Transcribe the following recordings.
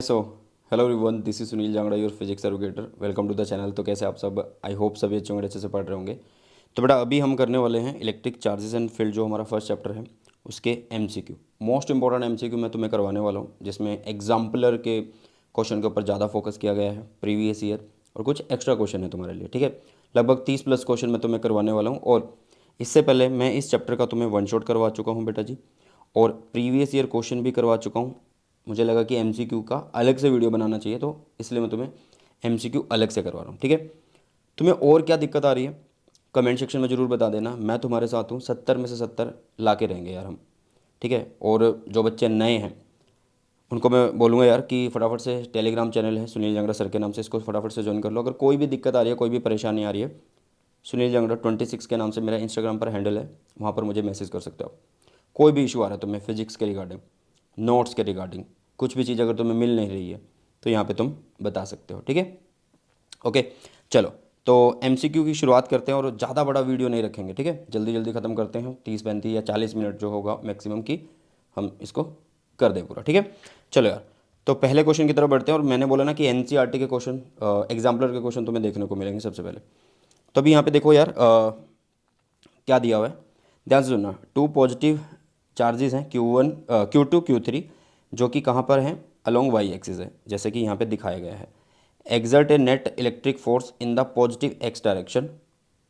So hello everyone, this is Sunil Jangra, your physics educator. Welcome to the channel. तो कैसे आप सब? आई होप सभी अच्छे होंगे, अच्छे से पढ़ रहे होंगे। तो बेटा अभी हम करने वाले हैं इलेक्ट्रिक चार्जेस एंड फील्ड, जो हमारा फर्स्ट चैप्टर है उसके एमसीक्यू। मोस्ट इंपॉर्टेंट एमसीक्यू मैं तुम्हें करवाने वाला हूँ, जिसमें एग्जाम्पलर के क्वेश्चन के ऊपर ज़्यादा फोकस किया गया है, प्रीवियस ईयर और कुछ एक्स्ट्रा क्वेश्चन है तुम्हारे लिए। ठीक है, लगभग 30+ क्वेश्चन मैं तुम्हें करवाने वाला हूँ। और इससे पहले मैं इस चैप्टर का तुम्हें वन शॉट करवा चुका हूँ बेटा जी, और प्रीवियस ईयर क्वेश्चन भी करवा चुका हूँ। मुझे लगा कि एमसीक्यू का अलग से वीडियो बनाना चाहिए, तो इसलिए मैं तुम्हें एमसीक्यू अलग से करवा रहा हूँ। ठीक है, तुम्हें और क्या दिक्कत आ रही है कमेंट सेक्शन में ज़रूर बता देना। मैं तुम्हारे साथ हूँ, 70 में से 70 ला के रहेंगे यार हम। ठीक है, और जो बच्चे नए हैं उनको मैं बोलूँगा यार कि फटाफट से टेलीग्राम चैनल है सुनील जंगड़ा सर के नाम से, इसको फटाफट से ज्वाइन कर लो। अगर कोई भी दिक्कत आ रही है, कोई भी परेशानी आ रही है, सुनील जंगड़ा 26 के नाम से मेरा इंस्टाग्राम पर हैंडल है, वहाँ पर मुझे मैसेज कर सकते हो। कोई भी इशू आ रहा है तुम्हें फिजिक्स के रिगार्डिंग, नोट्स के रिगार्डिंग, कुछ भी चीज़ अगर तुम्हें मिल नहीं रही है तो यहाँ पे तुम बता सकते हो। ठीक है, ओके। चलो, तो एमसीक्यू की शुरुआत करते हैं और ज़्यादा बड़ा वीडियो नहीं रखेंगे। ठीक है, जल्दी जल्दी ख़त्म करते हैं, 30-35 या 40 मिनट जो होगा मैक्सिमम की हम इसको कर दें पूरा। ठीक है, चलो यार, तो पहले क्वेश्चन की तरफ बढ़ते हैं। और मैंने बोला ना कि एनसीईआरटी के क्वेश्चन, एग्जाम्पलर के क्वेश्चन तुम्हें देखने को मिलेंगे सबसे पहले। तो अभी यहाँ पे देखो यार, क्या दिया हुआ है, ध्यान से सुनना। टू पॉजिटिव चार्जेस हैं Q1 Q2 Q3, जो कि कहाँ पर हैं, अलोंग वाई एक्सिस है, जैसे कि यहाँ पे दिखाया गया है। Exert A net electric force in the positive x direction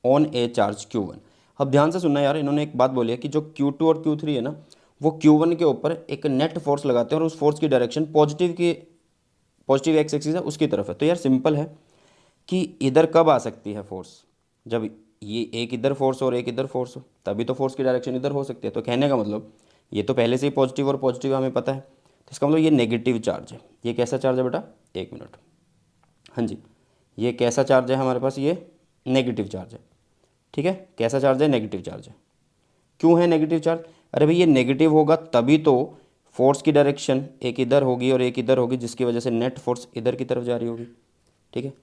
on A charge Q1। अब ध्यान से सुनना यार, इन्होंने एक बात बोली है कि जो Q2 और Q3 है ना, वो Q1 के ऊपर एक नेट फोर्स लगाते हैं और उस फोर्स की डायरेक्शन पॉजिटिव एक्स एक्सिस है उसकी तरफ है। तो यार सिंपल है कि इधर कब आ सकती है फोर्स, जब ये एक इधर फोर्स और एक इधर फोर्स हो, तभी तो फोर्स की डायरेक्शन इधर हो सकती है। तो कहने का मतलब ये तो पहले से ही पॉजिटिव और पॉजिटिव हमें पता है, तो इसका मतलब ये नेगेटिव चार्ज है। ये कैसा चार्ज है बेटा, एक मिनट, हाँ जी, ये कैसा चार्ज है हमारे पास, ये नेगेटिव चार्ज है। ठीक है, कैसा चार्ज है, नेगेटिव चार्ज है। क्यों है नेगेटिव चार्ज? अरे भाई ये नेगेटिव होगा तभी तो फोर्स की डायरेक्शन एक इधर होगी और एक इधर होगी, जिसकी वजह से नेट फोर्स इधर की तरफ जा रही होगी। ठीक है,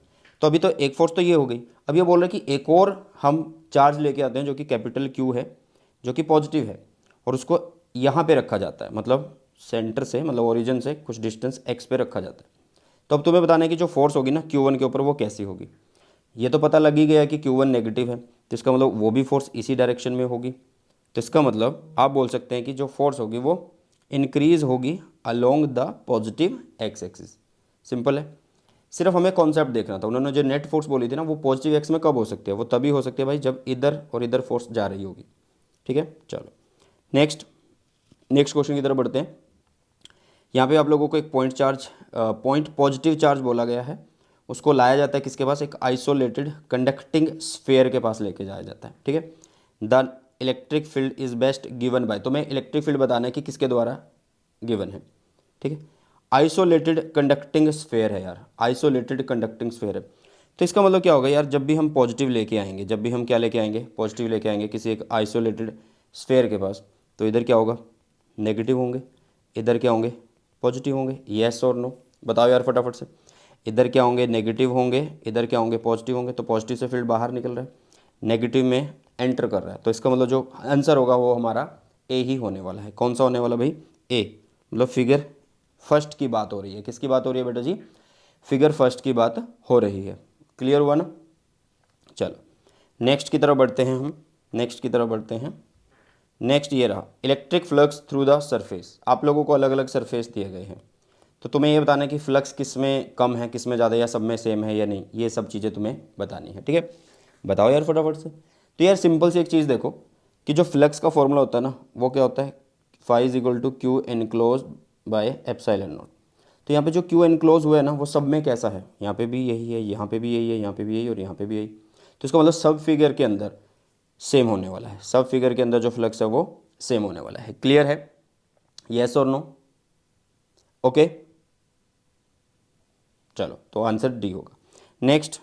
तो अभी तो एक फोर्स तो ये हो गई। अब ये बोल रहे हैं कि एक और हम चार्ज लेके आते हैं जो कि कैपिटल Q है, जो कि पॉजिटिव है, और उसको यहाँ पे रखा जाता है, मतलब सेंटर से, मतलब ओरिजिन से कुछ डिस्टेंस x पे रखा जाता है। तो अब तुम्हें बताना है कि जो फोर्स होगी ना Q1 के ऊपर वो कैसी होगी। ये तो पता लग ही गया कि Q1 नेगेटिव है, तो इसका मतलब वो भी फोर्स इसी डायरेक्शन में होगी। तो इसका मतलब आप बोल सकते हैं कि जो फोर्स होगी वो इंक्रीज होगी along the positive x axis. Simple है, सिर्फ हमें कॉन्सेप्ट देखना था। उन्होंने जो नेट फोर्स बोली थी ना, वो पॉजिटिव एक्स में कब हो सकती है, वो तभी हो सकती है भाई जब इधर और इधर फोर्स जा रही होगी। ठीक है, चलो नेक्स्ट नेक्स्ट क्वेश्चन की तरफ बढ़ते हैं। यहाँ पे आप लोगों को एक पॉइंट पॉजिटिव चार्ज बोला गया है, उसको लाया जाता है किसके पास, एक आइसोलेटेड कंडक्टिंग स्फेयर के पास लेके जाया जाता है। ठीक है, the electric field is best given by, तो मैं इलेक्ट्रिक फील्ड बताना है कि किसके द्वारा गिवन है। ठीक है, आइसोलेटेड कंडक्टिंग स्फेयर है यार, आइसोलेटेड कंडक्टिंग स्फेयर है। तो इसका मतलब क्या होगा यार, जब भी हम पॉजिटिव लेके आएंगे, जब भी हम क्या लेके आएंगे, पॉजिटिव लेके आएंगे किसी एक आइसोलेटेड स्फेयर के पास, तो इधर क्या होगा, नेगेटिव होंगे, इधर क्या होंगे, पॉजिटिव होंगे। येस और नो बताओ यार फटाफट से। इधर क्या होंगे, नेगेटिव होंगे, इधर क्या होंगे, पॉजिटिव होंगे। तो पॉजिटिव से फील्ड बाहर निकल रहा है, नेगेटिव में एंटर कर रहा है, तो इसका मतलब जो आंसर होगा वो हमारा ए ही होने वाला है। कौन सा होने वाला भाई, ए। मतलब फिगर फर्स्ट की बात हो रही है, किसकी बात हो रही है बेटा जी, फिगर फर्स्ट की बात हो रही है। क्लियर हुआ ना? चलो नेक्स्ट की तरफ बढ़ते हैं हम, नेक्स्ट की तरफ बढ़ते हैं। नेक्स्ट ये रहा, electric flux through the surface. आप लोगों को अलग अलग सरफेस दिए गए हैं, तो तुम्हें ये बताना है कि फ्लक्स किस में कम है, किस में ज़्यादा, या सब में सेम है या नहीं, ये सब चीज़ें तुम्हें बतानी है। ठीक है, बताओ यार फटाफट से। तो यार सिंपल सी एक चीज़ देखो कि जो फ्लक्स का फॉर्मूला होता है ना, वो क्या होता है, phi is equal to q enclose by epsilon not. तो यहाँ पे जो क्यू एनक्लोज हुआ है ना, वो सब में कैसा है, यहाँ पे भी यही है, यहाँ पे भी यही है, यहाँ पे भी यही और यहाँ पे भी यही। तो इसका मतलब सब फिगर के अंदर सेम होने वाला है, सब फिगर के अंदर जो फ्लक्स है वो सेम होने वाला है। क्लियर है, येस और नो? ओके, चलो तो आंसर डी होगा। नेक्स्ट,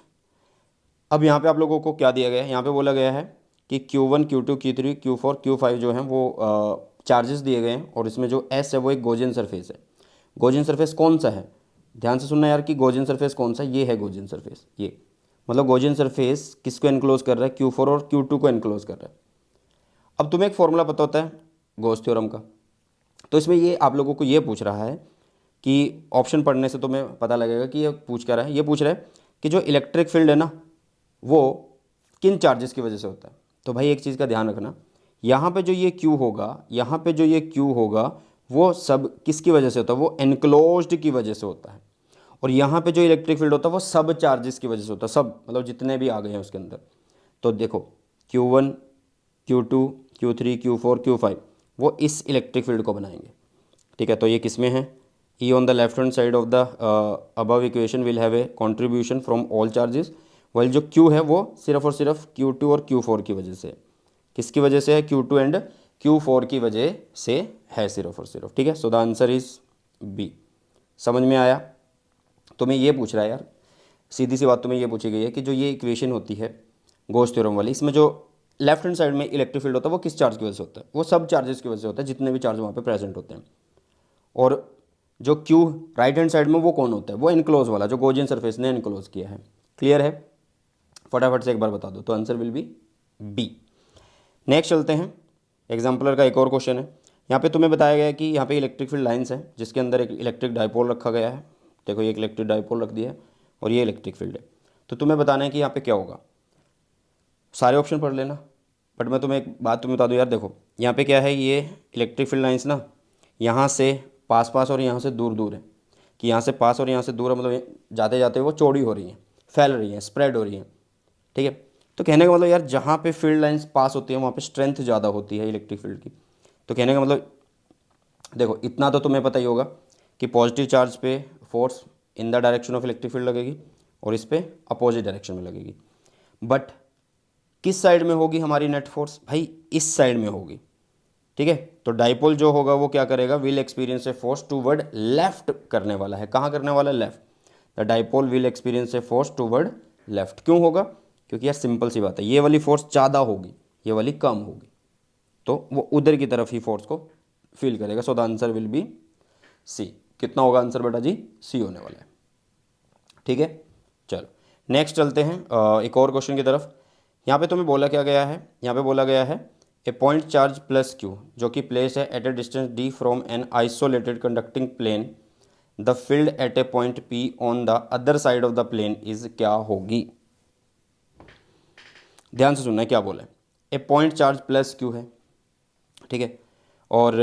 अब यहाँ पे आप लोगों को क्या दिया गया है, यहाँ पे बोला गया है कि Q1 Q2 Q3 Q4 Q5 जो हैं वो चार्जेस दिए गए हैं, और इसमें जो S है वो एक गॉसियन सरफेस है। गॉसियन सरफेस कौन सा है, ध्यान से सुनना यार कि गॉसियन सरफेस कौन सा, ये है गॉसियन सरफेस। ये मतलब गॉसियन सरफेस किसको एनक्लोज कर रहा है, Q4 और Q2 को एनक्लोज कर रहा है। अब तुम्हें एक फॉर्मूला पता होता है गॉस थ्योरम का, तो इसमें ये आप लोगों को ये पूछ रहा है कि ऑप्शन पढ़ने से तुम्हें पता लगेगा कि ये पूछ क्या रहा है। ये पूछ रहा है कि जो इलेक्ट्रिक फील्ड है ना वो किन चार्जेस की वजह से होता है। तो भाई एक चीज़ का ध्यान रखना, यहाँ पे जो ये क्यू होगा, यहाँ पे जो ये क्यू होगा, वो सब किसकी वजह से होता है, वो एनक्लोज्ड की वजह से होता है। और यहाँ पे जो इलेक्ट्रिक फील्ड होता है वो सब चार्जेस की वजह से होता है, सब मतलब जितने भी आ गए हैं उसके अंदर। तो देखो Q1, Q2, Q3, Q4, Q5 वो इस इलेक्ट्रिक फील्ड को बनाएंगे। ठीक है, तो ये किस में है, ई on the left hand side of the above equation will have a contribution from all charges, while जो Q है वो सिर्फ और सिर्फ Q2 और Q4 की वजह से, किसकी वजह से है, Q2 एंड Q4 की वजह से है सिर्फ और सिर्फ। ठीक है, so the answer is B. समझ में आया। तुम्हें ये पूछ रहा है यार, सीधी सी बात तुम्हें ये पूछी गई है कि जो ये इक्वेशन होती है गॉस थ्योरम वाली, इसमें जो लेफ्ट हैंड साइड में इलेक्ट्रिक फील्ड होता है वो किस चार्ज की वजह से होता है, वो सब चार्जेस की वजह से होता है, जितने भी चार्ज वहाँ पे प्रेजेंट होते हैं। और जो क्यू राइट हैंड साइड में वो कौन होता है, वो इनक्लोज वाला जो गॉसियन सरफेस ने इनक्लोज किया है। क्लियर है, फटाफट से एक बार बता दो, तो answer will be B. Next चलते हैं, एग्जाम्पलर का एक और क्वेश्चन है। यहाँ पे तुम्हें बताया गया है कि यहाँ पे इलेक्ट्रिक फील्ड लाइंस है जिसके अंदर एक इलेक्ट्रिक डाइपोल रखा गया है। देखो ये एक इलेक्ट्रिक डाइपोल रख दिया है और ये इलेक्ट्रिक फील्ड है। तो तुम्हें बताना है कि यहाँ पे क्या होगा। सारे ऑप्शन पढ़ लेना, बट मैं तुम्हें एक बात तुम्हें बता दूँ यार, देखो यहाँ पे क्या है, ये इलेक्ट्रिक फील्ड लाइंस ना यहाँ से पास पास और यहाँ से दूर दूर है, कि यहाँ से पास और यहाँ से दूर है, मतलब जाते जाते वो चौड़ी हो रही हैं, फैल रही हैं, स्प्रेड हो रही हैं। ठीक है, तो कहने का मतलब यार जहाँ पे फील्ड लाइंस पास होती है वहाँ पे स्ट्रेंथ ज़्यादा होती है इलेक्ट्रिक फील्ड की। तो कहने का मतलब देखो इतना तो तुम्हें पता ही होगा कि पॉजिटिव चार्ज पे force in the direction of electric field लगेगी और इस पे अपोजिट डायरेक्शन में लगेगी। बट किस साइड में होगी हमारी नेट फोर्स, भाई इस साइड में होगी। ठीक है, तो डाइपोल जो होगा वो क्या करेगा, will experience a force toward left करने वाला है। कहाँ करने वाला है, left. The dipole will experience a force toward left. क्यों होगा, क्योंकि यार सिंपल सी बात है, ये वाली फोर्स ज़्यादा होगी, ये वाली कम होगी, तो वो उधर की तरफ ही फोर्स को फील करेगा। So the answer will be C. कितना होगा आंसर बेटा जी, सी होने वाला है। ठीक है, चलो नेक्स्ट चलते हैं एक और क्वेश्चन की तरफ। यहाँ पे तुम्हें बोला क्या गया है, यहाँ पे बोला गया है a point charge plus Q जो कि प्लेस है at a distance D from an isolated conducting plane, the field at a point P on the other side of the plane is क्या होगी। ध्यान से सुनना है क्या बोला है, a point charge plus Q है। ठीक है, और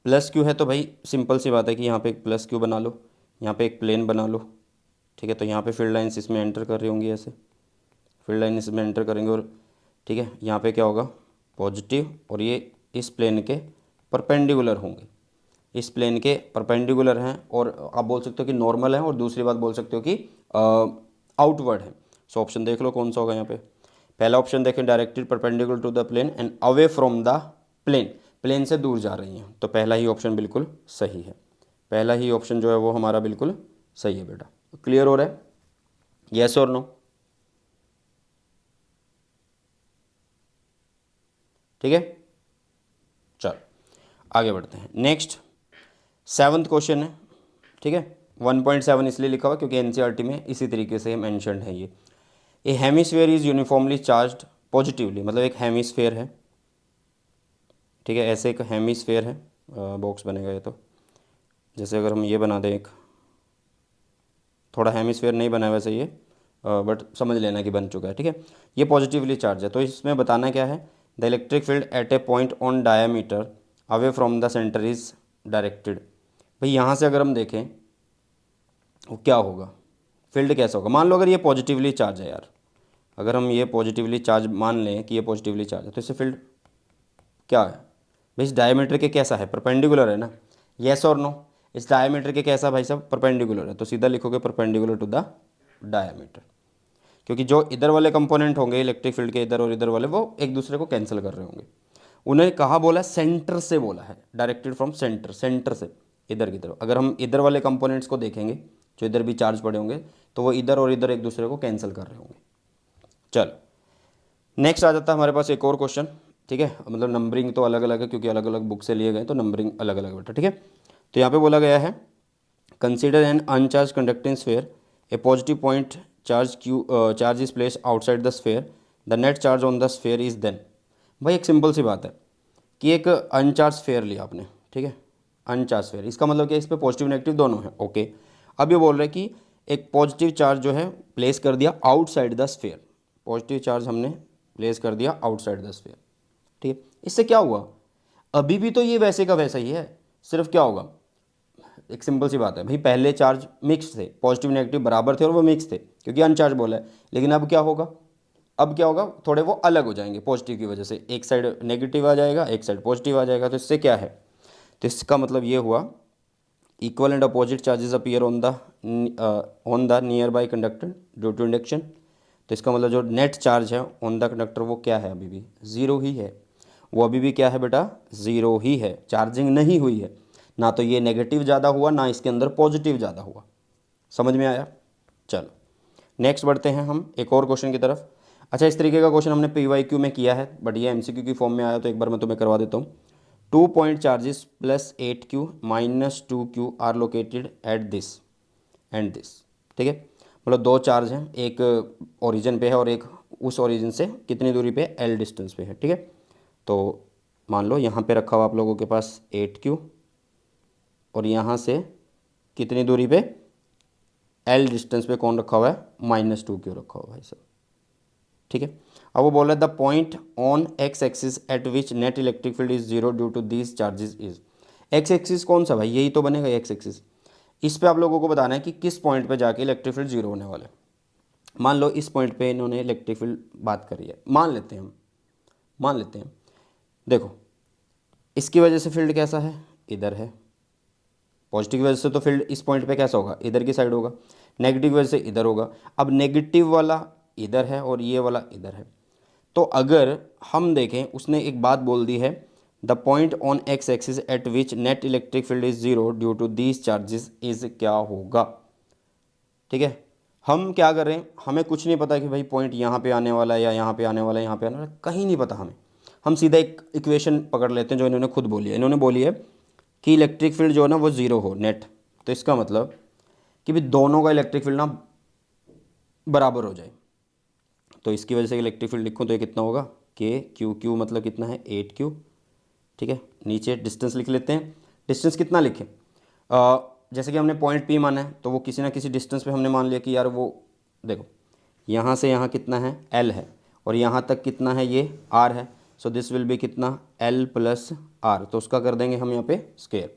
प्लस क्यू है तो भाई सिंपल सी बात है कि यहाँ पे एक प्लस क्यू बना लो, यहाँ पे एक प्लेन बना लो। ठीक है, तो यहाँ पे फील्ड लाइन्स इसमें एंटर कर रही होंगी, ऐसे फील्ड लाइन इसमें एंटर करेंगे और ठीक है यहाँ पे क्या होगा, पॉजिटिव, और ये इस प्लेन के परपेंडिकुलर होंगे, इस प्लेन के परपेंडिकुलर हैं, और आप बोल सकते हो कि नॉर्मल है, और दूसरी बात बोल सकते हो कि आउटवर्ड है। सो ऑप्शन देख लो कौन सा होगा यहाँ पे। पहला ऑप्शन देखें, directed perpendicular to the plane and away from the plane, plane से दूर जा रही हैं, तो पहला ही ऑप्शन बिल्कुल सही है। पहला ही ऑप्शन जो है वो हमारा बिल्कुल सही है बेटा। क्लियर हो रहा है, येस और नो। ठीक है, चलो आगे बढ़ते हैं। नेक्स्ट 7th क्वेश्चन है। ठीक है, 1.7 इसलिए लिखा हुआ क्योंकि एनसीईआरटी में इसी तरीके से मेंशन्ड है ये। A hemisphere is uniformly charged positively, मतलब एक हेमिस्फेयर है। ठीक है, ऐसे एक हेमिस्फेयर है, बॉक्स बनेगा ये, तो जैसे अगर हम ये बना दें, एक थोड़ा हेमिस्फेयर नहीं बना है वैसे ये, बट समझ लेना कि बन चुका है। ठीक है, ये पॉजिटिवली चार्ज है, तो इसमें बताना क्या है, the electric field at a point on diameter away from the centre is directed. भाई यहाँ से अगर हम देखें वो क्या होगा, फील्ड कैसा होगा। मान लो अगर ये पॉजिटिवली चार्ज है यार, अगर हम ये पॉजिटिवली चार्ज मान लें कि ये पॉजिटिवली चार्ज है, तो इससे फील्ड क्या है भाई, इस डायमीटर के कैसा है, परपेंडिकुलर है ना, येस और नो। इस डायमीटर के कैसा भाई साहब, परपेंडिकुलर है, तो सीधा लिखोगे परपेंडिकुलर टू द डायमीटर, क्योंकि जो इधर वाले कंपोनेंट होंगे इलेक्ट्रिक फील्ड के, इधर और इधर वाले, वो एक दूसरे को कैंसिल कर रहे होंगे। उन्हें कहा बोला, सेंटर से बोला है, डायरेक्टेड फ्रॉम सेंटर, सेंटर से इधर की तरफ। अगर हम इधर वाले कंपोनेंट्स को देखेंगे जो इधर भी चार्ज पड़े होंगे, तो वो इधर और इधर एक दूसरे को कैंसिल कर रहे होंगे। चलो नेक्स्ट आ जाता है हमारे पास एक और क्वेश्चन। ठीक है, मतलब नंबरिंग तो अलग अलग है क्योंकि अलग अलग बुक से लिए गए, तो नंबरिंग अलग अलग बेटा। ठीक है, तो यहाँ पे बोला गया है, consider an uncharged conducting sphere, a positive point charge is place outside the sphere, the net charge on the sphere is then. भाई एक सिंपल सी बात है कि एक अनचार्ज स्फेयर लिया आपने, ठीक है, अनचार्ज स्फीयर, इसका मतलब क्या, इस पर पॉजिटिव नेगेटिव दोनों है। ओके, अब ये बोल रहे हैं कि एक पॉजिटिव चार्ज जो है प्लेस कर दिया outside the sphere, positive charge हमने प्लेस कर दिया आउटसाइड द स्फीयर। ठीक है, इससे क्या हुआ, अभी भी तो ये वैसे का वैसा ही है, सिर्फ क्या होगा, एक सिंपल सी बात है भाई, पहले चार्ज मिक्स थे, पॉजिटिव नेगेटिव बराबर थे और वो मिक्स थे क्योंकि अनचार्ज बोला है, लेकिन अब क्या होगा, अब क्या होगा, थोड़े वो अलग हो जाएंगे पॉजिटिव की वजह से, एक साइड नेगेटिव आ जाएगा एक साइड पॉजिटिव आ जाएगा। तो इससे क्या है, तो इसका मतलब ये हुआ equal and opposite charges appear on the nearby conductor due to induction. तो इसका मतलब जो नेट चार्ज है ऑन द कंडक्टर वो क्या है, अभी भी ज़ीरो ही है, वो अभी भी क्या है बेटा, ज़ीरो ही है, चार्जिंग नहीं हुई है, ना तो ये नेगेटिव ज़्यादा हुआ ना इसके अंदर पॉजिटिव ज़्यादा हुआ। समझ में आया? चलो नेक्स्ट बढ़ते हैं हम एक और क्वेश्चन की तरफ। अच्छा, इस तरीके का क्वेश्चन हमने PYQ में किया है, बट ये MCQ की फॉर्म में आया तो एक बार मैं तुम्हें करवा देता हूँ। 2 point charges plus 8Q minus 2Q are located at this and this. ठीक है, मतलब दो चार्ज हैं, एक ओरिजिन पे है और एक उस ओरिजिन से कितनी दूरी पे, L डिस्टेंस पे है। ठीक है, तो मान लो यहाँ पे रखा हुआ आप लोगों के पास 8Q और यहाँ से कितनी दूरी पे, L डिस्टेंस पे कौन रखा हुआ है, -2Q रखा हुआ है भाई साहब। ठीक है, अब वो बोल रहा है the point on X axis at which net electric field is zero due to these charges is. X axis कौन सा भाई, यही तो बनेगा एक्स एक्सिस। इस पे आप लोगों को बताना है कि किस पॉइंट पे जाके इलेक्ट्रिक फील्ड जीरो होने वाला है। मान लो इस पॉइंट पे इन्होंने इलेक्ट्रिक फील्ड बात करी है, मान लेते हैं हम, मान लेते हैं, देखो इसकी वजह से फील्ड कैसा है, इधर है, पॉजिटिव की वजह से तो फील्ड इस पॉइंट पे कैसा होगा, इधर की साइड होगा, नेगेटिव की वजह से इधर होगा। अब नेगेटिव वाला इधर है और ये वाला इधर है, तो अगर हम देखें उसने एक बात बोल दी है, the point on X axis at which net electric field is zero due to these charges is क्या होगा। ठीक है, हम क्या कर रहे हैं, हमें कुछ नहीं पता कि भाई पॉइंट यहाँ पे आने वाला है या यहाँ पे आने वाला है, यहाँ पे आने वाला है, कहीं नहीं पता हमें। हम सीधा एक इक्वेशन पकड़ लेते हैं जो इन्होंने खुद बोली है, इन्होंने बोली है कि इलेक्ट्रिक फील्ड जो है ना वो ज़ीरो हो नेट। तो इसका मतलब कि भी दोनों का इलेक्ट्रिक फील्ड ना बराबर हो जाए। तो इसकी वजह से इलेक्ट्रिक फील्ड लिखूँ तो ये कितना होगा, Q मतलब कितना है 8Q। ठीक है, नीचे डिस्टेंस लिख लेते हैं, डिस्टेंस कितना लिखें, जैसे कि हमने पॉइंट P माना है तो वो किसी ना किसी डिस्टेंस पे हमने मान लिया कि यार वो देखो यहाँ से यहाँ कितना है L है और यहाँ तक कितना है ये R है। सो दिस विल बी कितना L प्लस R, तो उसका कर देंगे हम यहाँ पे स्क्वायर।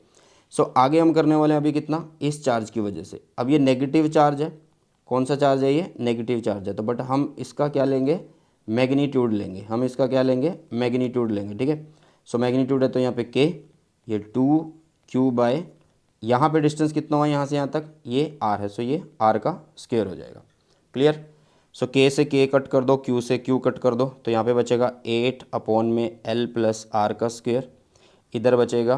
सो आगे हम करने वाले हैं अभी कितना, इस चार्ज की वजह से, अब ये नेगेटिव चार्ज है, कौन सा चार्ज है ये, नेगेटिव चार्ज है, तो बट हम इसका क्या लेंगे, मैग्नीट्यूड लेंगे, हम इसका क्या लेंगे, मैग्नीट्यूड लेंगे। ठीक है, सो मैग्नीट्यूड है तो यहाँ पे K, ये 2Q बाय, यहाँ पे डिस्टेंस कितना हुआ यहाँ से यहाँ तक, ये R है, सो ये R का स्क्वायर हो जाएगा। क्लियर, सो K से K कट कर दो, Q से Q कट कर दो, तो यहाँ पे बचेगा 8 अपॉन में L प्लस R का स्क्वायर, इधर बचेगा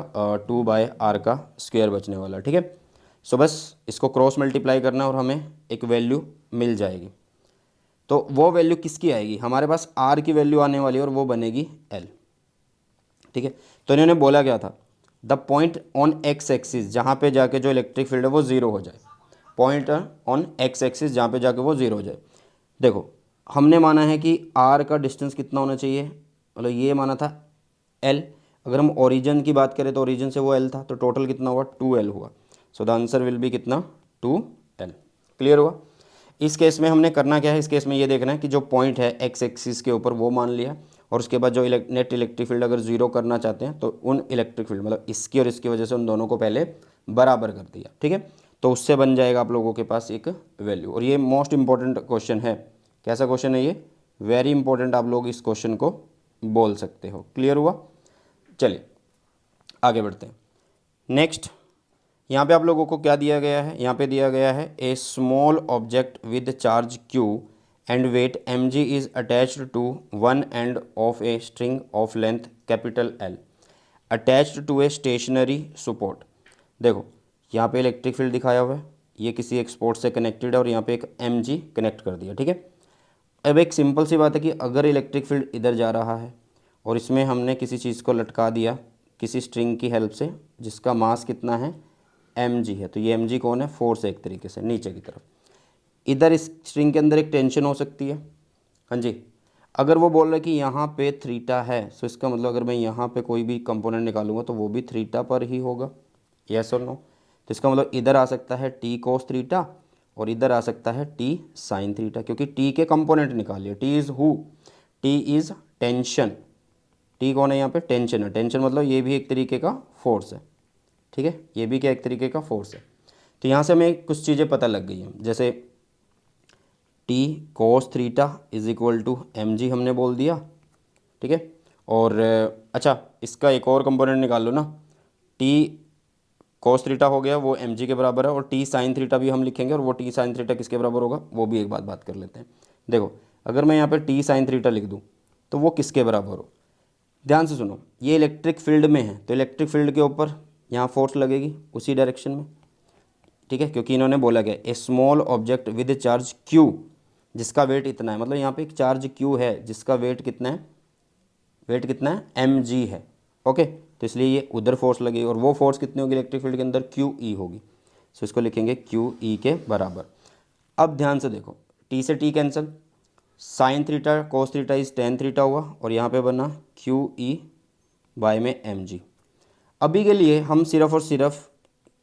2 बाय R का स्क्वायर बचने वाला। ठीक है, सो बस इसको क्रॉस मल्टीप्लाई करना और हमें एक वैल्यू मिल जाएगी। तो वो वैल्यू किसकी आएगी, हमारे पास R की वैल्यू आने वाली है और वो बनेगी L। ठीक है, तो इन्होंने बोला क्या था, the point on X axis जहाँ पे जाके जो इलेक्ट्रिक फील्ड है वो ज़ीरो हो जाए, पॉइंट ऑन एक्स एक्सिस जहाँ पे जाके वो ज़ीरो हो जाए। देखो हमने माना है कि R का डिस्टेंस कितना होना चाहिए, मतलब ये माना था L, अगर हम ओरिजिन की बात करें तो ओरिजिन से वो L था, तो टोटल कितना हुआ 2L हुआ। सो द आंसर विल बी कितना 2L। क्लियर हुआ। इस केस में हमने करना क्या है, इस केस में ये देखना है कि जो पॉइंट है एक्स एक्सिस के ऊपर वो मान लिया, और उसके बाद जो नेट इलेक्ट्रिक फील्ड अगर जीरो करना चाहते हैं तो उन इलेक्ट्रिक फील्ड मतलब इसकी और इसकी वजह से उन दोनों को पहले बराबर कर दिया। ठीक है, तो उससे बन जाएगा आप लोगों के पास एक वैल्यू। और ये मोस्ट इंपॉर्टेंट क्वेश्चन है, कैसा क्वेश्चन है ये, वेरी इंपॉर्टेंट, आप लोग इस क्वेश्चन को बोल सकते हो। क्लियर हुआ। चलिए आगे बढ़ते हैं। नेक्स्ट यहाँ पे आप लोगों को क्या दिया गया है, यहाँ पे दिया गया है a small object with charge Q and weight mg is attached to one end of a string of length capital L attached to a stationary support. देखो यहाँ पे इलेक्ट्रिक फील्ड दिखाया हुआ है, ये किसी एक स्पोर्ट से कनेक्टेड है और यहाँ पे एक mg कनेक्ट कर दिया। ठीक है, अब एक सिंपल सी बात है कि अगर इलेक्ट्रिक फील्ड इधर जा रहा है और इसमें हमने किसी चीज़ को लटका दिया किसी स्ट्रिंग की हेल्प से जिसका मास कितना है mg है, तो ये mg कौन है, फोर्स है एक तरीके से नीचे की तरफ। इधर इस स्ट्रिंग के अंदर एक टेंशन हो सकती है, हाँ जी। अगर वो बोल रहा है कि यहाँ पे थीटा है, तो इसका मतलब अगर मैं यहाँ पे कोई भी कंपोनेंट निकालूंगा तो वो भी थीटा पर ही होगा। यस और नो? तो इसका मतलब इधर आ सकता है टी कोस थीटा और इधर आ सकता है टी साइन थीटा, क्योंकि टी के कंपोनेंट निकालिए। T is who? T is tension. T कौन है यहाँ पे? टेंशन है। टेंशन मतलब ये भी एक तरीके का फोर्स है, ठीक है, ये भी क्या एक तरीके का फोर्स है। तो यहाँ से हमें कुछ चीज़ें पता लग गई हैं, जैसे T cos theta is equal to M G हमने बोल दिया, ठीक है। और अच्छा, इसका एक और कंपोनेंट निकाल लो ना, टी कोस थीटा हो गया, वो एम जी के बराबर है, और टी साइन थीटा भी हम लिखेंगे, और वो टी साइन थीटा किसके बराबर होगा वो भी एक बात कर लेते हैं। देखो, अगर मैं यहाँ पे टी साइन थीटा लिख दूँ तो वो किसके बराबर हो? ध्यान से सुनो, ये इलेक्ट्रिक फील्ड में है, तो इलेक्ट्रिक फील्ड के ऊपर यहाँ फोर्स लगेगी उसी डायरेक्शन में, ठीक है, क्योंकि इन्होंने बोला गया a small object with charge Q जिसका वेट इतना है, मतलब यहाँ पे एक चार्ज क्यू है जिसका वेट कितना है, वेट कितना है, एम जी है, ओके। तो इसलिए ये उधर फोर्स लगेगी, और वो फोर्स कितनी होगी इलेक्ट्रिक फील्ड के अंदर? क्यू ई होगी। सो इसको लिखेंगे क्यू ई के बराबर। अब ध्यान से देखो, टी से T cancel, sine theta cos theta is tan theta हुआ, और यहाँ पे बना क्यू ई बाय में एम जी। अभी के लिए हम सिर्फ और सिर्फ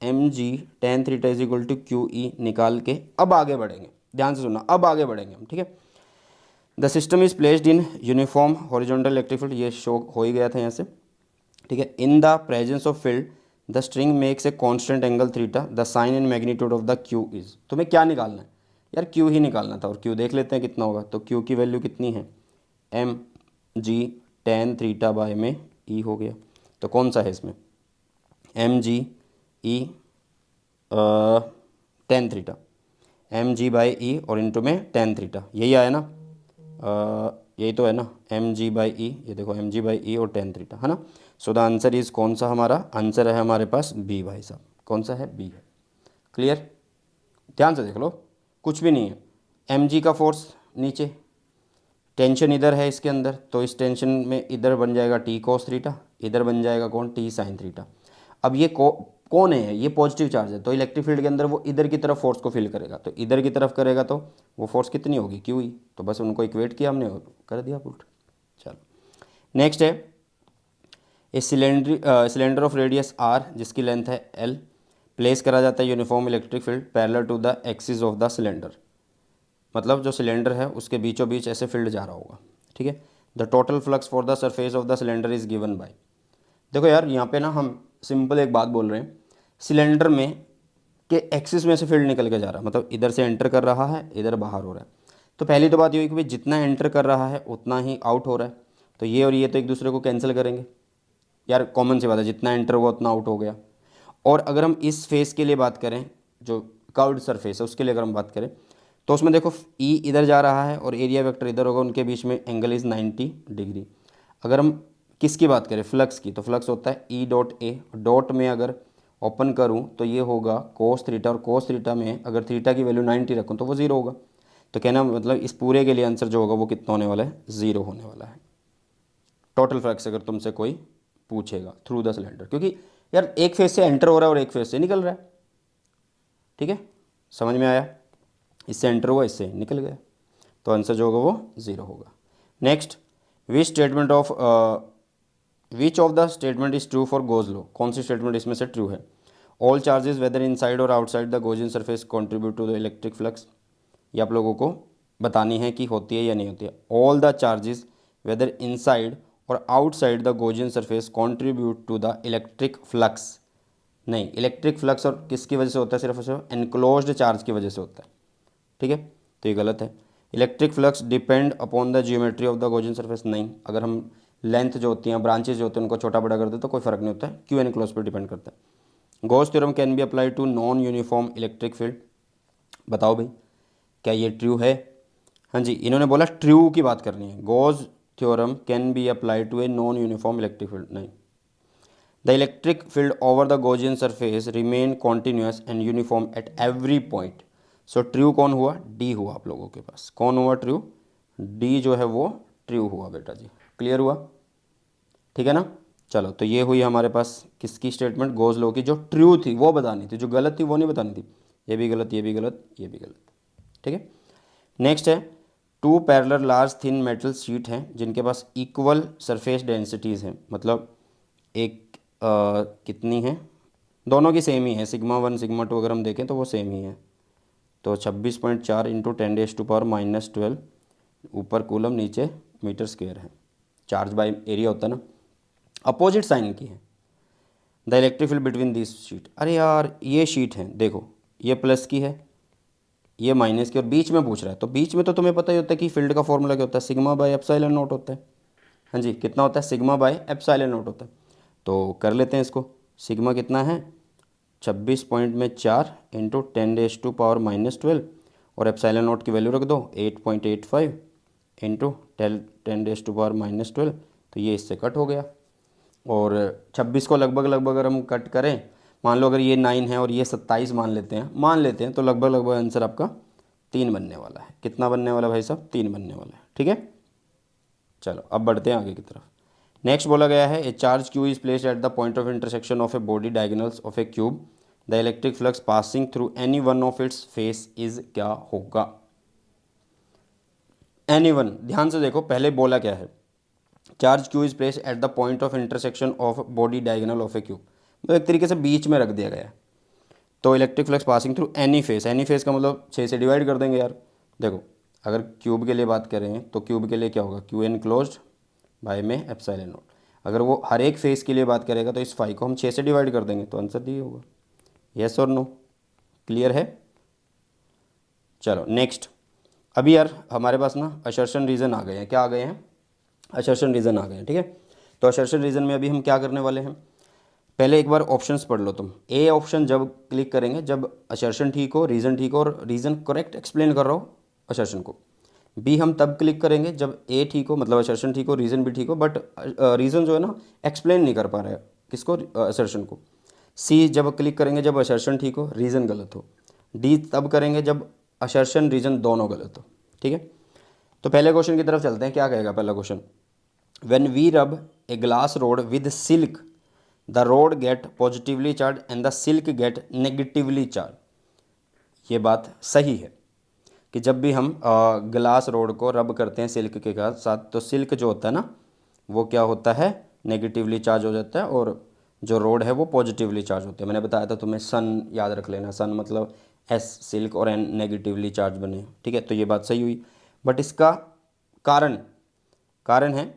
M G tan theta is equal to Q E निकाल के अब आगे बढ़ेंगे। ध्यान से सुनना, अब आगे बढ़ेंगे हम, ठीक है। The system is placed in uniform horizontal electric field, ये शो हो ही गया था यहाँ से, ठीक है। In the presence of field the string makes a constant angle theta, the sign and magnitude of the Q is. तुम्हें क्या निकालना है यार? क्यू ही निकालना था, और क्यू देख लेते हैं कितना होगा। तो क्यू की वैल्यू कितनी है? M G tan theta by में ई हो गया। तो कौन सा है इसमें? M G E tan theta, M G by E और इंटू में टेन थीटा, यही आया ना? यही तो है ना, एम जी बाई ई, ये देखो एम जी बाई ई और टेन थीटा, है ना। सो द आंसर इज कौन सा? हमारा आंसर है हमारे पास बी भाई साहब। कौन सा है? बी है। क्लियर? ध्यान से देख लो, कुछ भी नहीं है। एम जी का फोर्स नीचे, टेंशन इधर है इसके अंदर, तो इस टेंशन में इधर बन जाएगा टी कोस थीटा, इधर बन जाएगा कौन? T sine theta. अब ये कौन है? ये पॉजिटिव चार्ज है, तो इलेक्ट्रिक फील्ड के अंदर वो इधर की तरफ फोर्स को फील करेगा, तो इधर की तरफ करेगा तो वो फोर्स कितनी होगी? क्यू ही। तो बस उनको इक्वेट किया हमने और कर दिया पुट। चलो नेक्स्ट है, a cylinder of radius R जिसकी लेंथ है एल, प्लेस करा जाता है uniform electric field parallel to the axis of the cylinder, मतलब जो सिलेंडर है उसके बीचों बीच ऐसे फील्ड जा रहा होगा, ठीक है। The total flux for the surface of the cylinder is given by. देखो यार, यहाँ पे ना हम सिंपल एक बात बोल रहे हैं, सिलेंडर में के एक्सिस में से फील्ड निकल के जा रहा है, मतलब इधर से एंटर कर रहा है, इधर बाहर हो रहा है। तो पहली तो बात ये हुई कि भाई जितना एंटर कर रहा है उतना ही आउट हो रहा है, तो ये और ये तो एक दूसरे को कैंसिल करेंगे यार, कॉमन सी बात है, जितना एंटर हुआ उतना आउट हो गया। और अगर हम इस फेस के लिए बात करें, जो कर्व्ड सरफेस है उसके लिए अगर हम बात करें, तो उसमें देखो ई इधर जा रहा है और एरिया वेक्टर इधर होगा, उनके बीच में एंगल इज़ 90 डिग्री। अगर हम किसकी बात करें? फ्लक्स की, तो फ्लक्स होता है ई डॉट ए, डॉट में अगर ओपन करूं तो ये होगा कोस थीटा, और कोस थीटा में अगर थीटा की वैल्यू 90 रखूं तो वो ज़ीरो होगा। तो कहना मतलब इस पूरे के लिए आंसर जो होगा वो कितना होने वाला है? ज़ीरो होने वाला है। टोटल फ्लक्स अगर तुमसे कोई पूछेगा थ्रू द सिलेंडर, क्योंकि यार एक फेज से एंटर हो रहा है और एक फेज से निकल रहा है, ठीक है, समझ में आया? इससे एंटर हुआ, इससे निकल गया, तो आंसर जो होगा वो ज़ीरो होगा। Next, which of the statement is true for Gauss law? कौन सी स्टेटमेंट इसमें से ट्रू है? ऑल चार्जेस वेदर इनसाइड और outside the Gaussian surface contribute to the electric flux. ये आप लोगों को बतानी है कि होती है या नहीं होती है। All the charges whether inside और outside the Gaussian surface contribute to the electric flux. नहीं, इलेक्ट्रिक फ्लक्स और किसकी वजह से होता है? सिर्फ और सिर्फ एनक्लोज्ड चार्ज की वजह से होता है, ठीक है, तो ये गलत है। Electric flux depend upon the geometry of the Gaussian surface. नहीं, अगर हम लेंथ जो होती हैं, ब्रांचेज जो होते हैं, उनको छोटा बड़ा कर दे तो कोई फर्क नहीं होता है, क्यों एनक्लोज पर डिपेंड करता है। Gauss theorem can be apply to non uniform electric field. बताओ भाई, क्या ये ट्रू है? हाँ जी, इन्होंने बोला ट्रू की बात करनी है। Gauss theorem can be apply to a non uniform electric field. नहीं, the electric field over the Gaussian surface remain continuous and uniform at every point. So true कौन हुआ? डी हुआ आप लोगों के पास। कौन हुआ ट्रू? डी जो है वो ट्रू हुआ बेटा जी। क्लियर हुआ? ठीक है ना। चलो, तो ये हुई हमारे पास किसकी स्टेटमेंट? गोज लॉ की। जो ट्रू थी वो बतानी थी, जो गलत थी वो नहीं बतानी थी। ये भी गलत, ये भी गलत, ये भी गलत, ठीक है। नेक्स्ट है, two parallel large thin metal sheet हैं जिनके पास इक्वल सरफेस डेंसिटीज़ हैं, मतलब एक कितनी है? दोनों की सेम ही है, सिग्मा 1 सिग्मा 2 अगर हम देखें तो वो सेम ही है। तो 26.4 इंटू 10⁻⁻12 ऊपर कूलम नीचे मीटर स्क्वायर है। चार्ज बाय एरिया होता है ना, अपोजिट साइन की है। The electric field between this sheet, अरे यार ये शीट है देखो, ये प्लस की है ये माइनस की और बीच में पूछ रहा है, तो बीच में तो तुम्हें पता ही होता है कि फील्ड का फॉर्मूला क्या होता है, सिग्मा बाय एप्सिलॉन नॉट होता है। हाँ जी, कितना होता है, सिग्मा बाय एप्सिलॉन नॉट होता है। तो कर लेते हैं इसको, सिग्मा कितना है 26.4 इंटू 10⁻⁻12 और एप्सिलॉन नॉट की वैल्यू रख दो 8.85 इंटू 10⁻⁻12, तो ये इससे कट हो गया। और 26 को लगभग लगभग अगर हम कट करें, मान लो अगर ये 9 है और ये 27 मान लेते हैं तो लगभग लगभग आंसर आपका 3 बनने वाला है। कितना बनने वाला भाई साहब, 3 बनने वाला है। ठीक है, चलो अब बढ़ते हैं आगे की तरफ। नेक्स्ट बोला गया है ए charge Q is placed at the point of intersection of a body diagonals of A cube, the electric flux passing through any one of its face is क्या होगा। एनी वन, ध्यान से देखो पहले बोला क्या है, charge Q is placed at the point of intersection of body diagonal of A cube, मतलब एक तरीके से बीच में रख दिया गया है। तो electric flux passing through any face का मतलब 6 से डिवाइड कर देंगे यार। देखो अगर क्यूब के लिए बात करें तो क्यूब के लिए क्या होगा, क्यू एन क्लोज्ड बाय में एप्सिलॉन नॉट। अगर वो हर एक फेस के लिए बात करेगा तो इस फाई को हम 6 से डिवाइड कर देंगे, तो आंसर डी होगा। यस और नो, क्लियर है। चलो नेक्स्ट, अभी यार हमारे पास ना असर्शन रीजन आ गए हैं। क्या आ गए हैं, असर्शन रीजन आ गए हैं। ठीक है, तो असर्शन रीजन में अभी हम क्या करने वाले हैं, पहले एक बार ऑप्शंस पढ़ लो तुम। ए ऑप्शन जब क्लिक करेंगे जब असर्शन ठीक हो, रीज़न ठीक हो और रीज़न करेक्ट एक्सप्लेन कर रहा हो असर्शन को। बी हम तब क्लिक करेंगे जब ए ठीक हो, मतलब असर्शन ठीक हो, रीज़न भी ठीक हो, बट रीज़न जो है ना एक्सप्लेन नहीं कर पा रहा है किसको, असर्शन को। सी जब क्लिक करेंगे जब असर्शन ठीक हो, रीज़न गलत हो। डी तब करेंगे जब असर्शन रीज़न दोनों गलत हो। ठीक है, तो पहले क्वेश्चन की तरफ चलते हैं। क्या कहेगा पहला question, when we rub a glass rod with silk the rod get positively charge and the silk get negatively charge. ये बात सही है कि जब भी हम ग्लास रोड को रब करते हैं सिल्क के साथ, तो सिल्क जो होता है ना वो क्या होता है, नेगेटिवली चार्ज हो जाता है और जो रोड है वो पॉजिटिवली चार्ज होती है। मैंने बताया था तुम्हें, सन याद रख लेना, सन मतलब एस सिल्क और एन नेगेटिवली चार्ज बने। ठीक है, तो ये बात सही हुई, बट इसका कारण कारण है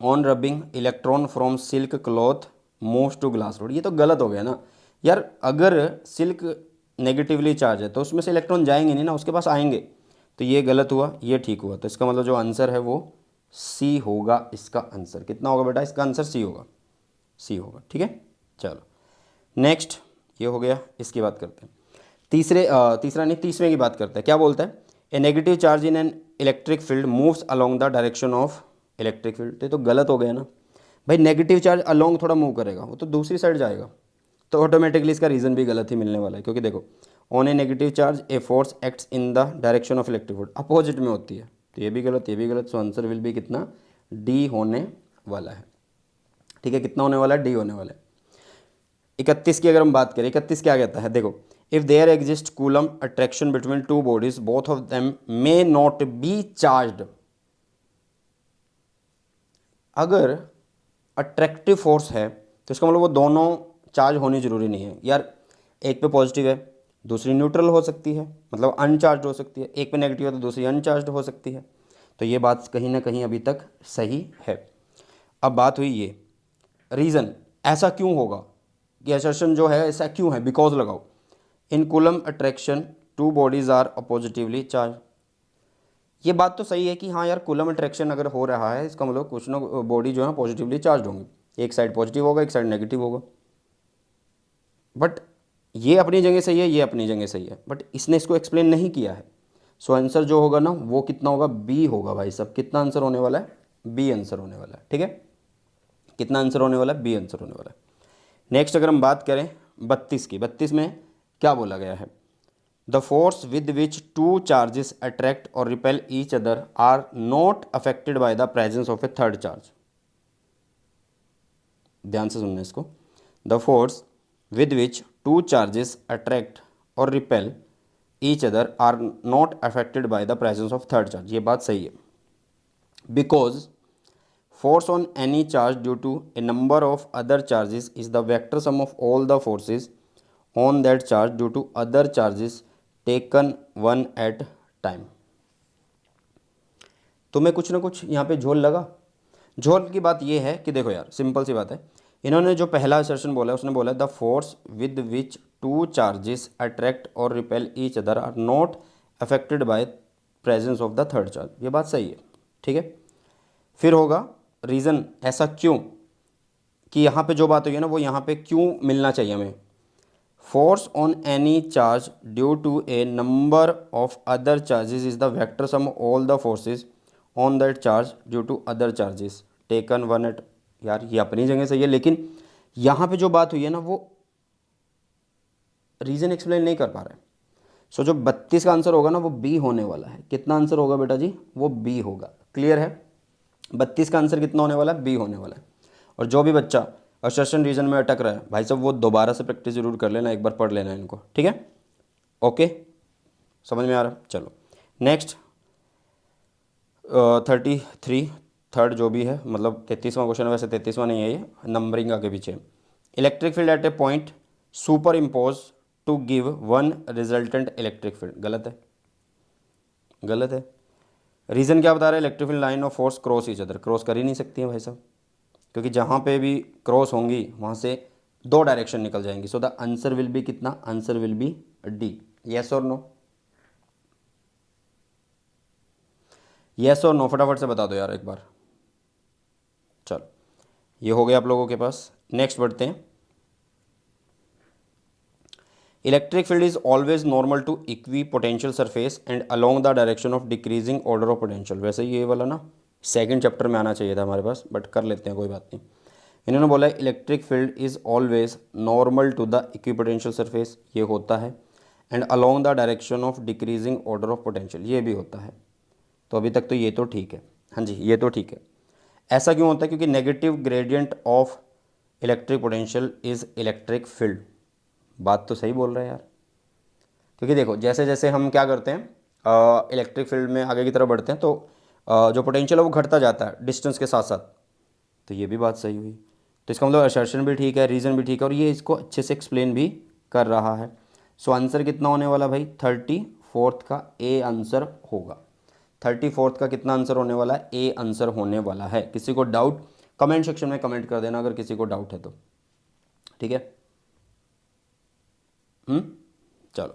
on rubbing electron from silk cloth moves to glass rod. ये तो गलत हो गया ना यार, अगर सिल्क नेगेटिवली चार्ज है तो उसमें से इलेक्ट्रॉन जाएंगे नहीं ना, उसके पास आएंगे, तो ये गलत हुआ ये ठीक हुआ। तो इसका मतलब जो आंसर है वो सी होगा। इसका आंसर कितना होगा बेटा, इसका आंसर सी होगा, सी होगा। ठीक है, चलो नेक्स्ट, ये हो गया। इसकी बात करते हैं तीसरा नहीं तीसवें की बात करते हैं। क्या बोलता है, a negative charge in an electric field moves along the direction of electric field. तो गलत हो गया ना भाई, नेगेटिव चार्ज अलोंग थोड़ा मूव करेगा, वो तो दूसरी साइड जाएगा, तो ऑटोमेटिकली इसका रीज़न भी गलत ही मिलने वाला है। क्योंकि देखो on A negative charge a force acts in the direction of electric field, opposite में होती है, तो ये भी गलत ये भी गलत। सो आंसर विल भी कितना, डी होने वाला है। ठीक है, कितना होने वाला है, डी होने वाला है। 31 की अगर हम बात करें, 31 क्या कहता है, देखो if there exist Coulomb attraction between two bodies both of them may not be charged. अगर अट्रैक्टिव फोर्स है तो इसका मतलब वो दोनों चार्ज होनी ज़रूरी नहीं है यार। एक पे पॉजिटिव है दूसरी न्यूट्रल हो सकती है, मतलब अनचार्ज हो सकती है। एक पे नेगेटिव है तो दूसरी अनचार्ज हो सकती है। तो ये बात कहीं ना कहीं अभी तक सही है। अब बात हुई ये रीज़न, ऐसा क्यों होगा, ये असर्शन जो है ऐसा क्यों है, बिकॉज लगाओ। In Coulomb attraction two bodies are positively charge. ये बात तो सही है कि हाँ यार कूलम अट्रैक्शन अगर हो रहा है इसका मतलब कुछ ना बॉडी जो है पॉजिटिवली चार्ज होंगी, एक साइड पॉजिटिव होगा एक साइड नेगेटिव होगा। बट ये अपनी जगह सही है, ये अपनी जगह सही है, बट इसने इसको एक्सप्लेन नहीं किया है। सो आंसर जो होगा ना वो कितना होगा, बी होगा भाई सब। कितना आंसर होने वाला है, बी आंसर होने वाला है। ठीक है, कितना आंसर होने वाला है, बी आंसर होने वाला है। नेक्स्ट अगर हम बात करें 32 की, 32 में क्या बोला गया है, the force with which two charges attract और repel each other are not affected by the presence of a third charge. ध्यान से सुनना इसको, the force with which two charges attract और repel each other are not affected by the presence of third charge. ये बात सही है, because force on any charge due to a number of other charges is the vector sum of all the forces on that charge due to other charges taken one at time। तुम्हें कुछ ना कुछ यहाँ पे झोल लगा। झोल की बात ये है कि देखो यार, सिंपल सी बात है, इन्होंने जो पहला असर्शन बोला है उसने बोला the force with which two charges attract और repel each other are not affected by presence of the third charge. ये बात सही है, ठीक है। फिर होगा रीज़न, ऐसा क्यों, कि यहाँ पे जो बात हुई है ना वो यहाँ पे क्यों मिलना चाहिए हमें। Force on any charge due to a number of other charges is the vector sum all the forces on that charge due to other charges taken one at. यार ये अपनी जगह सही है, लेकिन यहाँ पे जो बात हुई है ना वो रीज़न एक्सप्लेन नहीं कर पा रहा है। सो जो 32 का आंसर होगा ना वो बी होने वाला है। कितना आंसर होगा बेटा जी, वो बी होगा। क्लियर है, 32 का आंसर कितना होने वाला है, बी होने वाला है। और जो भी बच्चा असर्शन रीजन में अटक रहा है भाई साहब वो दोबारा से प्रैक्टिस जरूर कर लेना, एक बार पढ़ लेना इनको, ठीक है। ओके, समझ में आ रहा। चलो नेक्स्ट 33 थर्ड जो भी है, मतलब 33वां क्वेश्चन है, वैसे 33वां नहीं है ये, नंबरिंग आगे पीछे। Electric field at a point superimpose to give one resultant electric field. गलत है, गलत है। रीज़न क्या बता रहा है, electric field line of force cross each other. Cross कर ही नहीं सकती है भाई साहब, क्योंकि जहाँ पे भी क्रॉस होंगी वहाँ से दो डायरेक्शन निकल जाएंगी। So the answer will be कितना, answer will be D. Yes और नो, येस और नो फटाफट से बता दो यार एक बार। चलो ये हो गया आप लोगों के पास। नेक्स्ट बढ़ते हैं। Electric field is always normal to equipotential surface and along the direction of decreasing order of potential. वैसे ये वाला ना सेकंड चैप्टर में आना चाहिए था हमारे पास, बट कर लेते हैं, कोई बात नहीं। इन्होंने बोला है electric field is always normal to the equipotential surface, ये होता है, and along the direction of decreasing order of potential, ये भी होता है। तो अभी तक तो ये तो ठीक है, हाँ जी ये तो ठीक है। ऐसा क्यों होता है, क्योंकि negative gradient of electric potential is electric field. बात तो सही बोल रहे हैं यार, क्योंकि देखो जैसे जैसे हम क्या करते हैं इलेक्ट्रिक फील्ड में आगे की तरफ बढ़ते हैं तो जो पोटेंशियल है वो घटता जाता है डिस्टेंस के साथ साथ। तो ये भी बात सही हुई, तो इसका मतलब असर्शन भी ठीक है, रीज़न भी ठीक है, और ये इसको अच्छे से एक्सप्लेन भी कर रहा है। सो आंसर कितना होने वाला भाई, 34 का ए आंसर होगा। 34 का कितना आंसर होने वाला है, ए आंसर होने वाला है। किसी को डाउट कमेंट सेक्शन में कमेंट कर देना अगर किसी को डाउट है तो, ठीक है। चलो